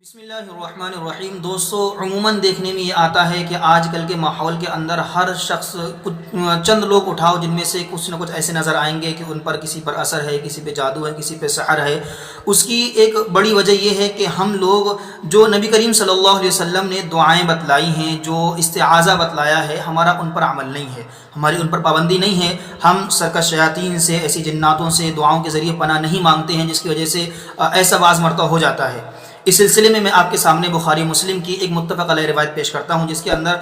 بسم اللہ الرحمن الرحیم۔ دوستو، عموماً دیکھنے میں یہ آتا ہے کہ آج کل کے ماحول کے اندر ہر شخص چند لوگ اٹھاؤ جن میں سے کچھ نہ کچھ ایسے نظر آئیں گے کہ ان پر کسی پر اثر ہے، کسی پہ جادو ہے، کسی پہ سحر ہے۔ اس کی ایک بڑی وجہ یہ ہے کہ ہم لوگ جو نبی کریم صلی اللہ علیہ وسلم نے دعائیں بتلائی ہیں، جو استعاذہ بتلایا ہے، ہمارا ان پر عمل نہیں ہے، ہماری ان پر پابندی نہیں ہے۔ ہم سرکش شیاطین سے، ایسی جناتوں سے دعاؤں کے ذریعے پناہ نہیں مانگتے ہیں، جس کی وجہ سے ایسا بعض مرتبہ ہو جاتا ہے۔ اس سلسلے میں آپ کے سامنے بخاری مسلم کی ایک متفق علیہ روایت پیش کرتا ہوں، جس کے اندر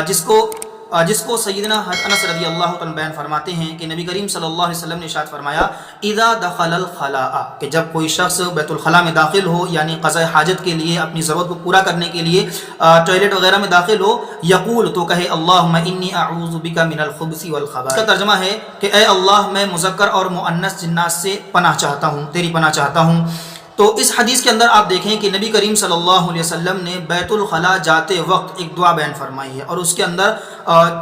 جس کو سیدنا انس رضی اللہ عنہ بیان فرماتے ہیں کہ نبی کریم صلی اللہ علیہ وسلم نے ارشاد فرمایا، اذا دخل الخلاء، کہ جب کوئی شخص بیت الخلاء میں داخل ہو، یعنی قضاء حاجت کے لیے، اپنی ضرورت کو پورا کرنے کے لیے ٹوائلٹ وغیرہ میں داخل ہو، یقول، تو کہے اللہم انی اعوذ بک من الخبث والخبائث۔ اس کا ترجمہ ہے کہ اے اللہ، میں مذکر اور مؤنث جنات سے پناہ چاہتا ہوں، تیری پناہ چاہتا ہوں۔ تو اس حدیث کے اندر آپ دیکھیں کہ نبی کریم صلی اللہ علیہ وسلم نے بیت الخلاء جاتے وقت ایک دعا بیان فرمائی ہے، اور اس کے اندر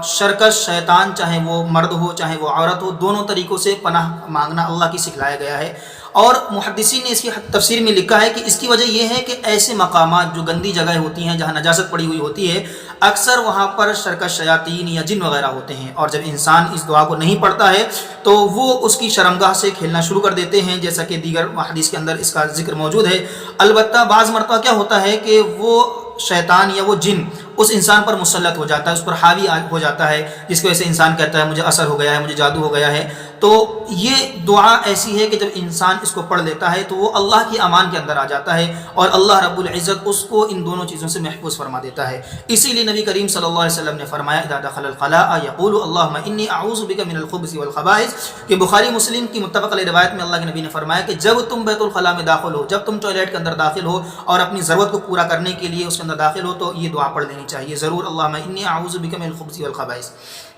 شرکش شیطان، چاہے وہ مرد ہو چاہے وہ عورت ہو، دونوں طریقوں سے پناہ مانگنا اللہ کی سکھلایا گیا ہے۔ اور محدثین نے اس کی تفسیر میں لکھا ہے کہ اس کی وجہ یہ ہے کہ ایسے مقامات جو گندی جگہیں ہوتی ہیں، جہاں نجاست پڑی ہوئی ہوتی ہے، اکثر وہاں پر شرکش شیاطین یا جن وغیرہ ہوتے ہیں، اور جب انسان اس دعا کو نہیں پڑھتا ہے تو وہ اس کی شرمگاہ سے کھیلنا شروع کر دیتے ہیں، جیسا کہ دیگر حدیث کے اندر اس کا ذکر موجود ہے۔ البتہ بعض مرتبہ کیا ہوتا ہے کہ وہ شیطان یا وہ جن اس انسان پر مسلط ہو جاتا ہے، اس پر حاوی ہو جاتا ہے، جس کی وجہ سے انسان کہتا ہے مجھے اثر ہو گیا ہے، مجھے جادو ہو گیا ہے۔ تو یہ دعا ایسی ہے کہ جب انسان اس کو پڑھ لیتا ہے تو وہ اللہ کی امان کے اندر آ جاتا ہے، اور اللہ رب العزت اس کو ان دونوں چیزوں سے محفوظ فرما دیتا ہے۔ اسی لیے نبی کریم صلی اللہ علیہ وسلم نے فرمایا، اذا دخل الخلاء یقول اللہم انی اعوذ بک من الخبث والخبائث، کہ بخاری مسلم کی متفق علیہ روایت میں اللہ کے نبی نے فرمایا کہ جب تم بیت الخلاء میں داخل ہو، جب تم ٹوائلٹ کے اندر داخل ہو اور اپنی ضرورت کو پورا کرنے کے لیے اس کے اندر داخل ہو، تو یہ دعا پڑھ لینی چاہیے ضرور، اللہم انی اعوذ بک من الخبث والخبائث۔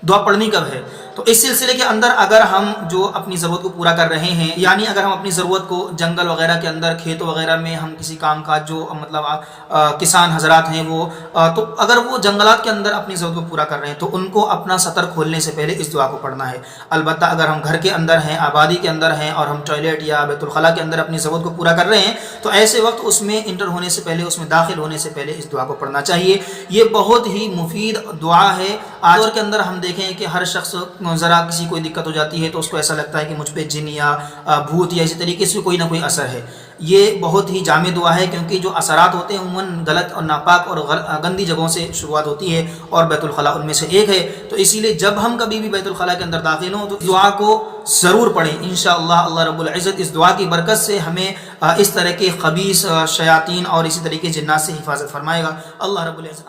دعا پڑھنی کب ہے؟ تو اس سلسلے کے اندر اگر ہم جو اپنی ضرورت کو پورا کر رہے ہیں، یعنی اگر ہم اپنی ضرورت کو جنگل وغیرہ کے اندر، کھیتوں وغیرہ میں ہم کسی کام کا جو مطلب کسان حضرات ہیں وہ تو اگر وہ جنگلات کے اندر اپنی ضرورت کو پورا کر رہے ہیں تو ان کو اپنا سطر کھولنے سے پہلے اس دعا کو پڑھنا ہے۔ البتہ اگر ہم گھر کے اندر ہیں، آبادی کے اندر ہیں، اور ہم ٹوائلٹ یا بیت الخلاء کے اندر اپنی ضرورت کو پورا کر رہے ہیں، تو ایسے وقت اس میں انٹر ہونے سے پہلے، اس میں داخل ہونے سے پہلے اس دعا کو پڑھنا چاہیے۔ یہ بہت ہی مفید دعا ہے۔ آج دور کے اندر ہم دیکھیں کہ ہر شخص ذرا کسی کوئی دقت ہو جاتی ہے تو اس کو ایسا لگتا ہے کہ مجھ پہ جن یا بھوت یا اسی طریقے سے کوئی نہ کوئی اثر ہے۔ یہ بہت ہی جامع دعا ہے، کیونکہ جو اثرات ہوتے ہیں عموماً غلط اور ناپاک اور گندی جگہوں سے شروعات ہوتی ہے، اور بیت الخلاء ان میں سے ایک ہے۔ تو اسی لیے جب ہم کبھی بھی بیت الخلاء کے اندر داخل ہوں تو دعا کو ضرور پڑھیں، انشاءاللہ اللہ رب العزت اس دعا کی برکت سے ہمیں اس طرح کے خبیث شیاطین اور اسی طریقے جنات سے حفاظت فرمائے گا۔ اللہ رب العزت